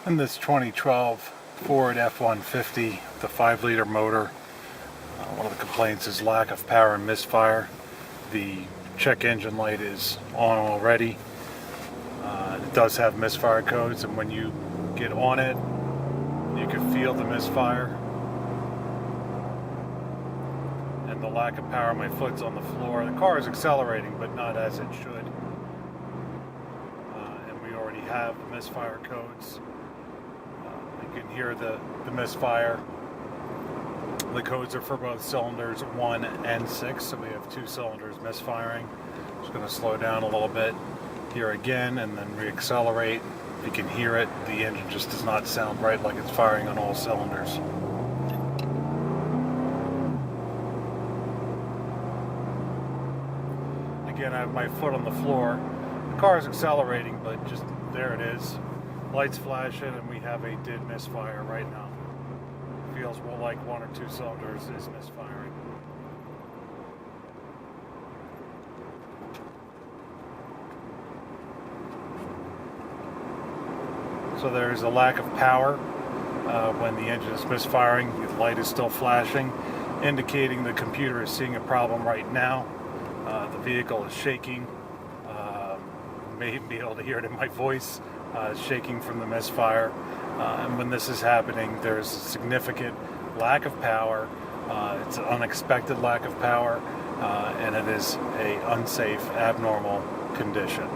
In this 2012 Ford F-150, the 5-liter motor, one of the complaints is lack of power and misfire. The check engine light is on already. It does have misfire codes, and when you get on it, you can feel the misfire. And the lack of power, my foot's on the floor. The car is accelerating, but not as it should. And we already have the misfire codes. You can hear the misfire. The codes are for both cylinders 1 and 6, so we have 2 cylinders misfiring. Just going to slow down a little bit here again and then reaccelerate. You can hear it. The engine just does not sound right, like it's firing on all cylinders. Again, I have my foot on the floor. The car is accelerating, but just there it is. Lights flashing, and we have a dead misfire right now. Feels more like 1 or 2 cylinders is misfiring. So there's a lack of power when the engine is misfiring. The light is still flashing, indicating the computer is seeing a problem right now. The vehicle is shaking. May be able to hear it in my voice, shaking from the misfire. And when this is happening, there's a significant lack of power. It's an unexpected lack of power, and it is an unsafe, abnormal condition.